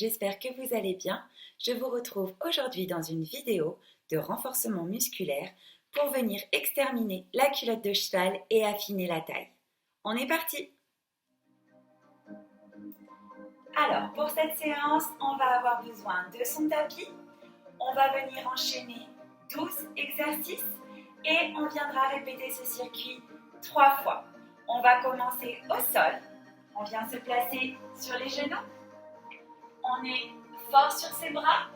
j'espère que vous allez bien. Je vous retrouve aujourd'hui dans une vidéo de renforcement musculaire pour venir exterminer la culotte de cheval et affiner la taille. On est parti! Alors, pour cette séance, on va avoir besoin de son tapis. On va venir enchaîner 12 exercices et on viendra répéter ce circuit 3 fois. On va commencer au sol. On vient se placer sur les genoux. On est fort sur ses bras.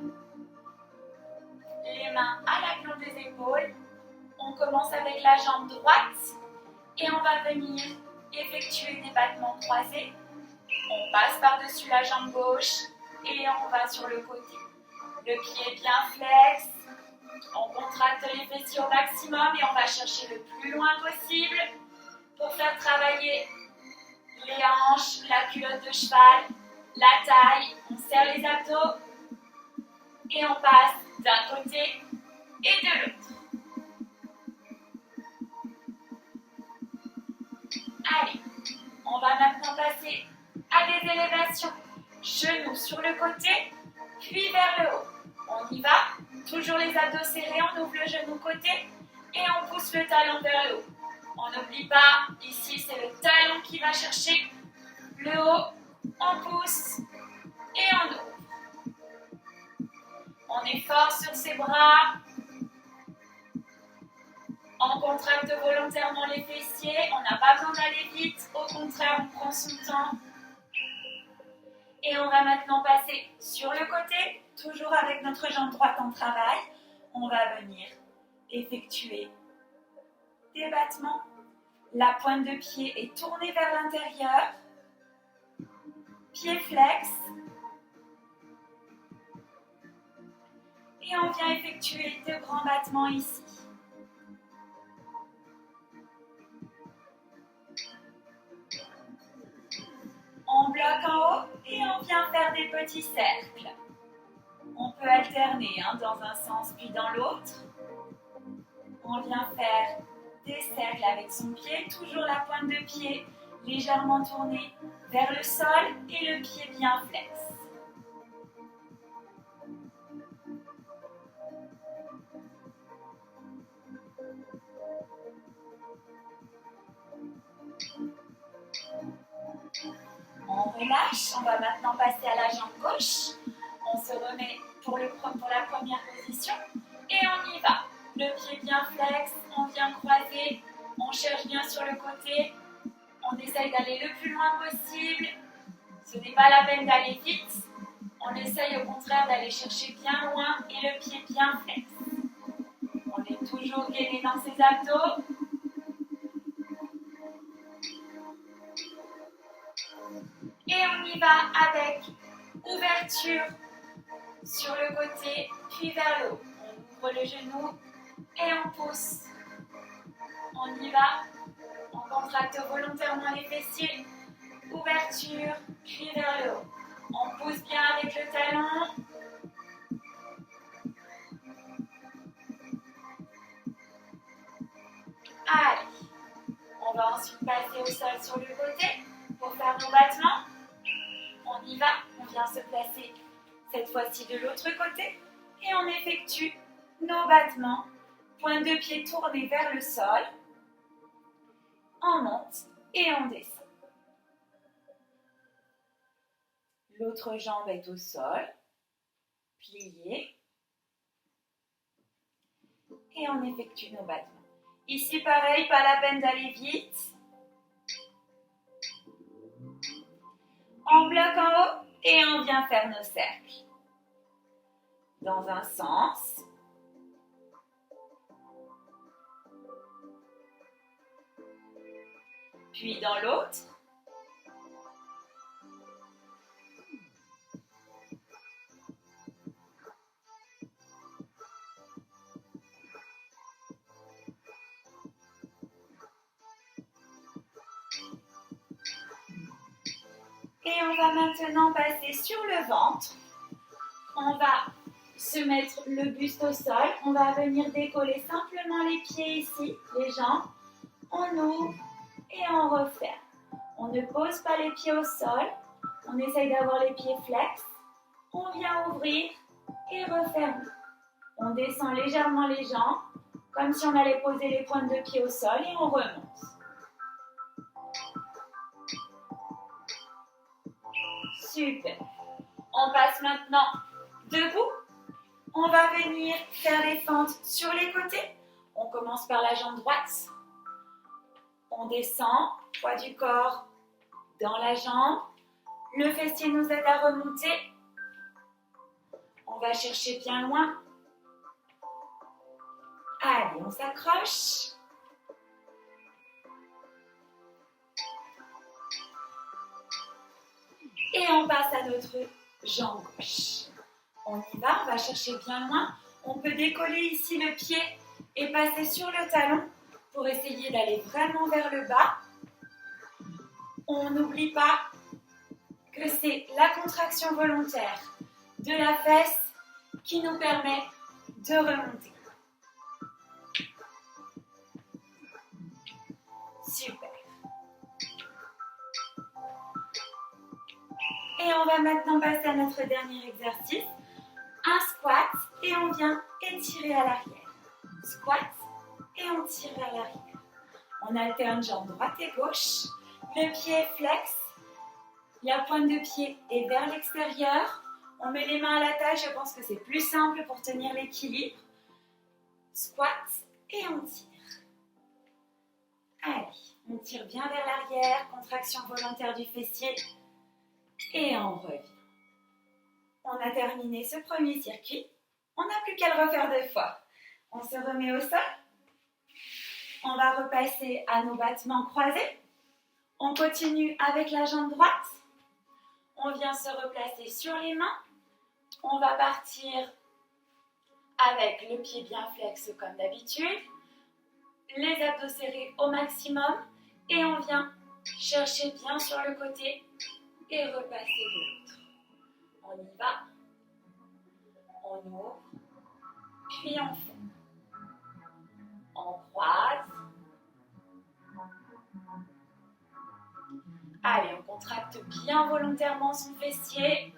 Les mains à l'aplomb des épaules. On commence avec la jambe droite et on va venir effectuer des battements croisés. On passe par-dessus la jambe gauche et on va sur le côté. Le pied est bien flex. On contracte les fessiers au maximum et on va chercher le plus loin possible pour faire travailler les hanches, la culotte de cheval, la taille. On serre les abdos et on passe d'un côté et de l'autre. Allez, on va maintenant passer à des élévations. Genoux sur le côté, puis vers le haut. On y va, toujours les abdos serrés, on ouvre le genou côté et on pousse le talon vers le haut. On n'oublie pas, ici c'est le talon qui va chercher le haut, on pousse et on ouvre. On est fort sur ses bras, on contracte volontairement les fessiers, on n'a pas besoin d'aller vite, au contraire on prend son temps. Et on va maintenant passer sur le côté, toujours avec notre jambe droite en travail. On va venir effectuer des battements. La pointe de pied est tournée vers l'intérieur. Pied flex. Et on vient effectuer de grands battements ici. On bloque en haut et on vient faire des petits cercles. On peut alterner dans un sens puis dans l'autre. On vient faire des cercles avec son pied, toujours la pointe de pied légèrement tournée vers le sol et le pied bien flex. On relâche, on va maintenant passer à la jambe gauche. On se remet pour la première position et on y va. Le pied bien flex, on vient croiser, on cherche bien sur le côté. On essaye d'aller le plus loin possible. Ce n'est pas la peine d'aller vite. On essaye au contraire d'aller chercher bien loin et le pied bien flex. On est toujours gainé dans ses abdos. Et on y va avec ouverture sur le côté, puis vers le haut. On ouvre le genou et on pousse. On y va. On contracte volontairement les fessiers. Ouverture, puis vers le haut. On pousse bien avec le talon. Allez. On va ensuite passer au sol sur le côté pour faire nos battements. On y va, on vient se placer cette fois-ci de l'autre côté et on effectue nos battements. Pointe de pied tournée vers le sol. On monte et on descend. L'autre jambe est au sol, pliée. Et on effectue nos battements. Ici, pareil, pas la peine d'aller vite. On bloque en haut et on vient faire nos cercles. Dans un sens. Puis dans l'autre. Et on va maintenant passer sur le ventre. On va se mettre le buste au sol. On va venir décoller simplement les pieds ici, les jambes. On ouvre et on referme. On ne pose pas les pieds au sol. On essaye d'avoir les pieds flex. On vient ouvrir et refermer. On descend légèrement les jambes, comme si on allait poser les pointes de pied au sol et on remonte. Super. On passe maintenant debout. On va venir faire des fentes sur les côtés. On commence par la jambe droite. On descend, poids du corps dans la jambe. Le fessier nous aide à remonter. On va chercher bien loin. Allez, on s'accroche. Et on passe à notre jambe gauche. On y va, on va chercher bien loin. On peut décoller ici le pied et passer sur le talon pour essayer d'aller vraiment vers le bas. On n'oublie pas que c'est la contraction volontaire de la fesse qui nous permet de remonter. Super. Et on va maintenant passer à notre dernier exercice. Un squat et on vient étirer à l'arrière. Squat et on tire vers l'arrière. On alterne jambes droite et gauche. Le pied est flex. La pointe de pied est vers l'extérieur. On met les mains à la taille. Je pense que c'est plus simple pour tenir l'équilibre. Squat et on tire. Allez, on tire bien vers l'arrière. Contraction volontaire du fessier. Et on revient. On a terminé ce premier circuit. On n'a plus qu'à le refaire 2 fois. On se remet au sol. On va repasser à nos battements croisés. On continue avec la jambe droite. On vient se replacer sur les mains. On va partir avec le pied bien flex comme d'habitude. Les abdos serrés au maximum. Et on vient chercher bien sur le côté et repasser de l'autre. On y va. On ouvre. Puis on fait. On croise. Allez, on contracte bien volontairement son fessier.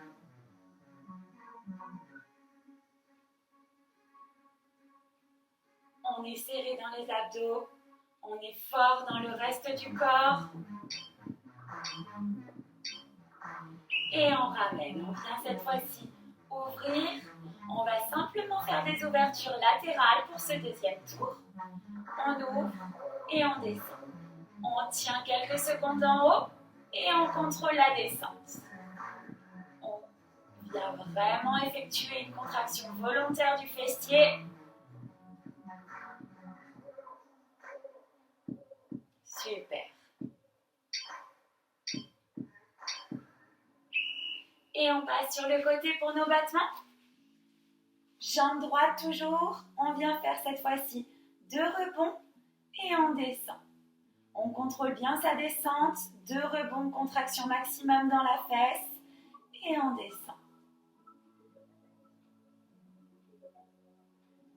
On est serré dans les abdos. On est fort dans le reste du corps. Et on ramène. On vient cette fois-ci ouvrir. On va simplement faire des ouvertures latérales pour ce deuxième tour. On ouvre et on descend. On tient quelques secondes en haut et on contrôle la descente. On vient vraiment effectuer une contraction volontaire du fessier. Super. Et on passe sur le côté pour nos battements. Jambe droite toujours. On vient faire cette fois-ci 2 rebonds et on descend. On contrôle bien sa descente. 2 rebonds, contraction maximum dans la fesse. Et on descend.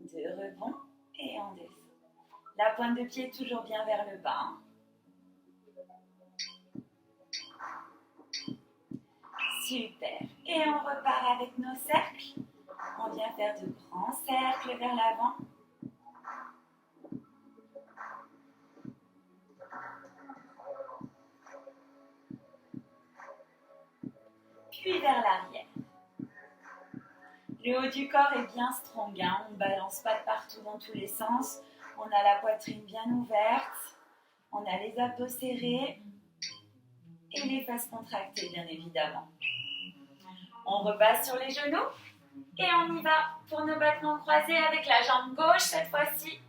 2 rebonds et on descend. La pointe de pied toujours bien vers le bas. Super. Et on repart avec nos cercles. On vient faire de grands cercles vers l'avant. Puis vers l'arrière. Le haut du corps est bien strong. On ne balance pas de partout dans tous les sens. On a la poitrine bien ouverte. On a les abdos serrés. Et les fesses contractées, bien évidemment. On repasse sur les genoux. Et on y va pour nos battements croisés avec la jambe gauche cette fois-ci.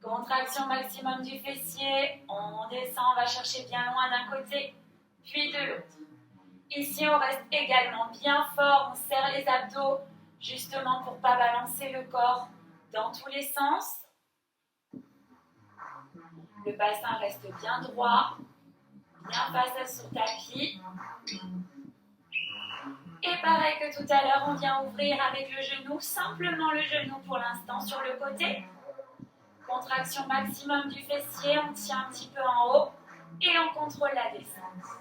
Contraction maximum du fessier. On descend, on va chercher bien loin d'un côté, puis de l'autre. Ici, on reste également bien fort. On serre les abdos, justement pour ne pas balancer le corps dans tous les sens. Le bassin reste bien droit, bien face sur tapis. Et pareil que tout à l'heure, on vient ouvrir avec le genou, simplement le genou pour l'instant sur le côté. Contraction maximum du fessier, on tient un petit peu en haut et on contrôle la descente.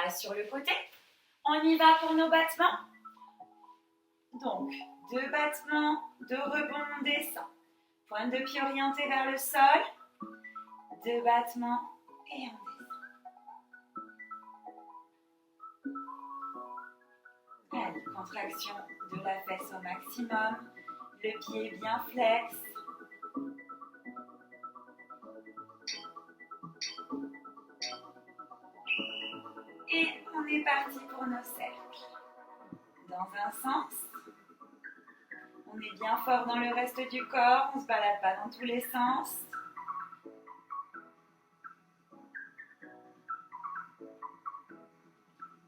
passe sur le côté. On y va pour nos battements. Donc, 2 battements, 2 rebonds, on descend. Pointe de pied orientée vers le sol. 2 battements et on descend. Allez, contraction de la fesse au maximum. Le pied bien flex. Et on est parti pour nos cercles. Dans un sens. On est bien fort dans le reste du corps. On ne se balade pas dans tous les sens.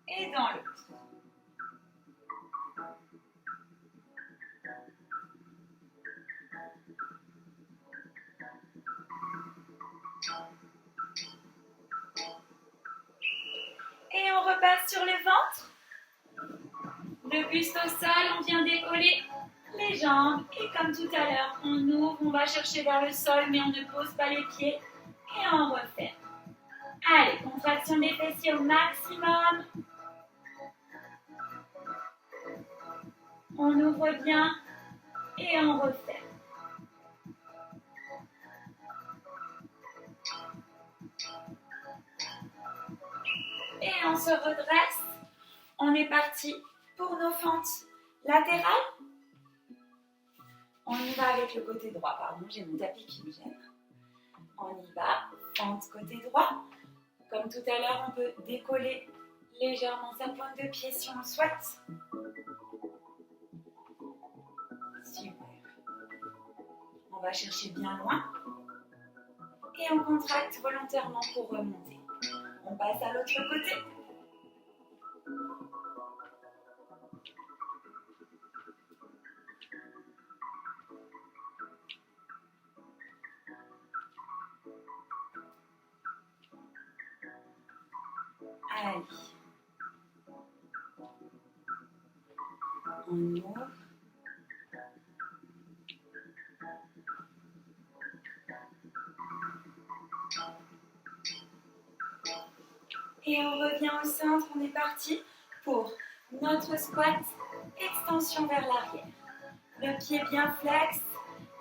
Et dans l'autre. Et on repasse sur le ventre. Le buste au sol, on vient décoller les jambes. Et comme tout à l'heure, on ouvre, on va chercher vers le sol, mais on ne pose pas les pieds. Et on refait. Allez, contraction des fessiers au maximum. On ouvre bien et on refait. Et on se redresse. On est parti pour nos fentes latérales. On y va avec le côté droit. Pardon, j'ai mon tapis qui me gêne. On y va. Fente côté droit. Comme tout à l'heure, on peut décoller légèrement sa pointe de pied si on le souhaite. Super. On va chercher bien loin. Et on contracte volontairement pour remonter. On passe à l'autre côté. Allez. On ouvre. Et on revient au centre, on est parti pour notre squat, extension vers l'arrière. Le pied bien flex,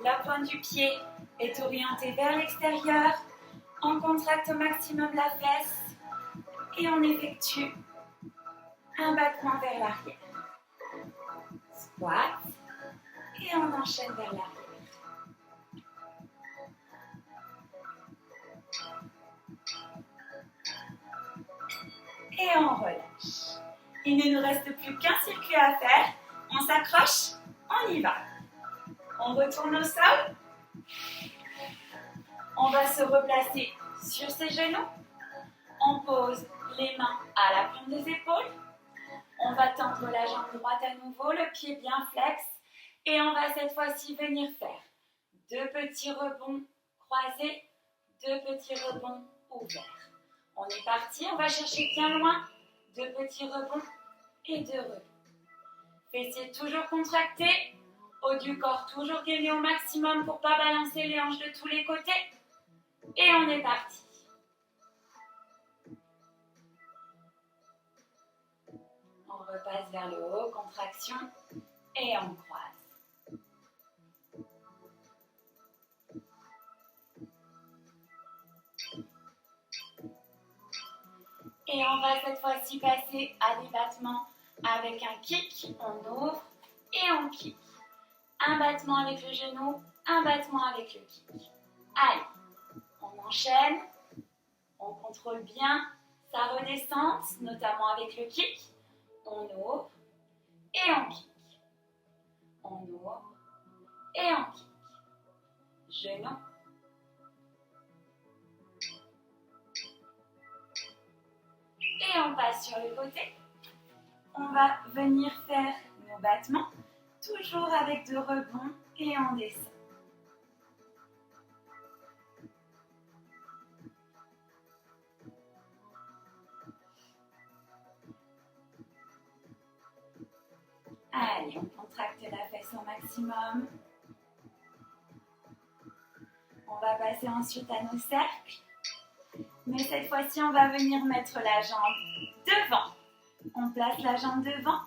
la pointe du pied est orientée vers l'extérieur. On contracte au maximum la fesse et on effectue un battement vers l'arrière. Squat et on enchaîne vers l'arrière. Et on relâche. Il ne nous reste plus qu'un circuit à faire. On s'accroche, on y va. On retourne au sol. On va se replacer sur ses genoux. On pose les mains à la pointe des épaules. On va tendre la jambe droite à nouveau, le pied bien flex. Et on va cette fois-ci venir faire 2 petits rebonds croisés, 2 petits rebonds ouverts. On est parti, on va chercher bien loin. 2 petits rebonds et 2 rebonds. Fessiers toujours contractés. Haut du corps toujours gainé au maximum pour ne pas balancer les hanches de tous les côtés. Et on est parti. On repasse vers le haut, contraction. Et on croise. Et on va cette fois-ci passer à des battements avec un kick. On ouvre et on kick. Un battement avec le genou, un battement avec le kick. Allez, on enchaîne. On contrôle bien sa redescente, notamment avec le kick. On ouvre et on kick. On ouvre et on kick. Genou. Et on passe sur le côté. On va venir faire nos battements, toujours avec 2 rebonds et on descend. Allez, on contracte la fesse au maximum. On va passer ensuite à nos cercles. Mais cette fois-ci, on va venir mettre la jambe devant. On place la jambe devant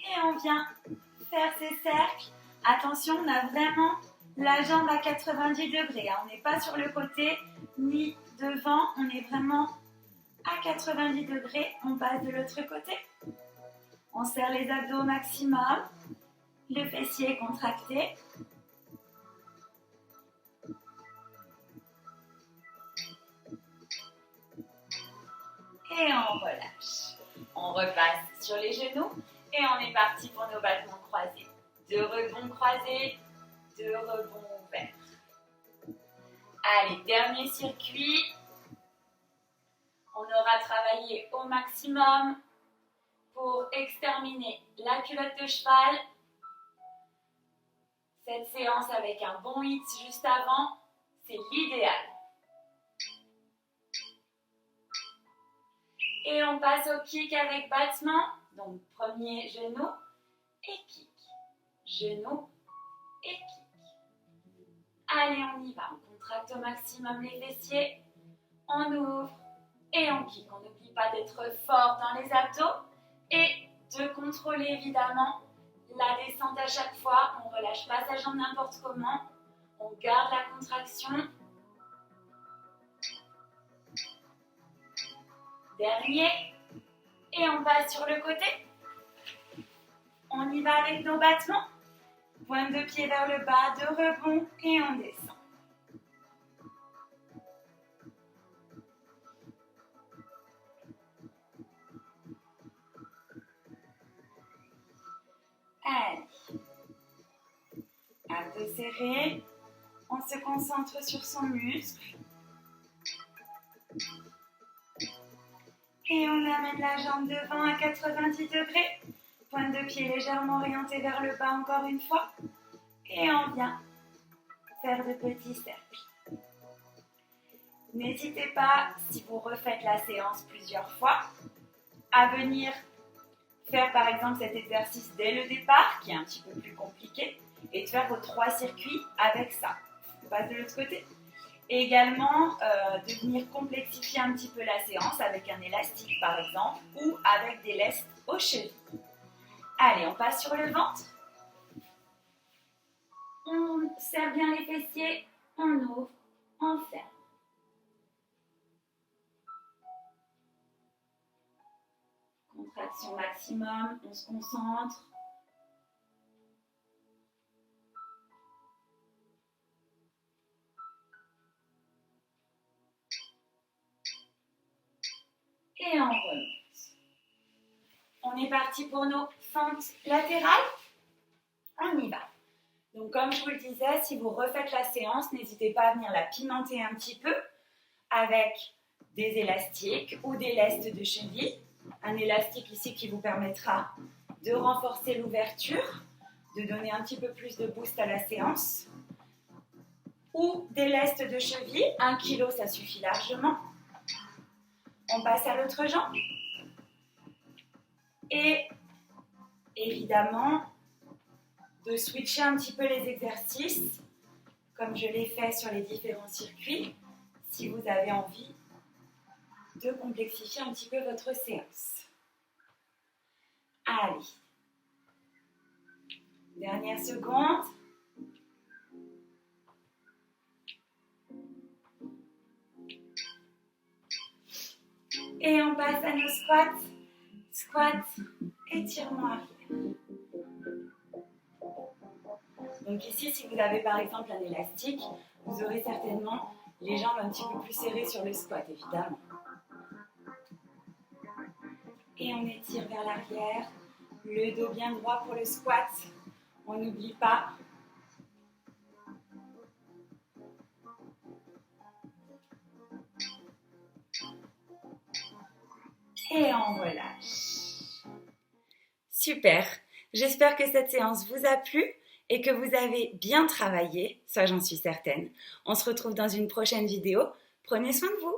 et on vient faire ces cercles. Attention, on a vraiment la jambe à 90 degrés. On n'est pas sur le côté ni devant, on est vraiment à 90 degrés. On passe de l'autre côté. On serre les abdos au maximum. Le fessier est contracté. Et on relâche. On repasse sur les genoux et on est parti pour nos battements croisés. 2 rebonds croisés, 2 rebonds ouverts. Allez, dernier circuit. On aura travaillé au maximum pour exterminer la culotte de cheval. Cette séance avec un bon hit juste avant, c'est l'idéal. Et on passe au kick avec battement. Donc, premier genou et kick. Genou et kick. Allez, on y va. On contracte au maximum les fessiers. On ouvre et on kick. On n'oublie pas d'être fort dans les abdos et de contrôler évidemment la descente à chaque fois. On ne relâche pas sa jambe n'importe comment. On garde la contraction. Dernier. Et on passe sur le côté. On y va avec nos battements. Pointe de pied vers le bas, 2 rebonds et on descend. Allez. Abdos serrés. On se concentre sur son muscle. Et on amène la jambe devant à 90 degrés. Pointe de pied légèrement orientée vers le bas encore une fois. Et on vient faire de petits cercles. N'hésitez pas, si vous refaites la séance plusieurs fois, à venir faire par exemple cet exercice dès le départ, qui est un petit peu plus compliqué, et de faire vos 3 circuits avec ça. On passe de l'autre côté. Et également, de venir complexifier un petit peu la séance avec un élastique par exemple, ou avec des lestes aux chevilles. Allez, on passe sur le ventre. On serre bien les fessiers, on ouvre, on ferme. Contraction maximum, on se concentre. Et on remonte. On est parti pour nos fentes latérales. On y va. Donc comme je vous le disais, si vous refaites la séance, n'hésitez pas à venir la pimenter un petit peu avec des élastiques ou des lestes de cheville. Un élastique ici qui vous permettra de renforcer l'ouverture, de donner un petit peu plus de boost à la séance. Ou des lestes de cheville, 1 kg ça suffit largement. On passe à l'autre jambe. Et évidemment, de switcher un petit peu les exercices, comme je l'ai fait sur les différents circuits, si vous avez envie de complexifier un petit peu votre séance. Allez. Dernière seconde. Et on passe à nos squats. Squat, étirement arrière. Donc ici, si vous avez par exemple un élastique, vous aurez certainement les jambes un petit peu plus serrées sur le squat, évidemment. Et on étire vers l'arrière, le dos bien droit pour le squat. On n'oublie pas. Et on relâche. Super. J'espère que cette séance vous a plu et que vous avez bien travaillé. Ça, j'en suis certaine. On se retrouve dans une prochaine vidéo. Prenez soin de vous.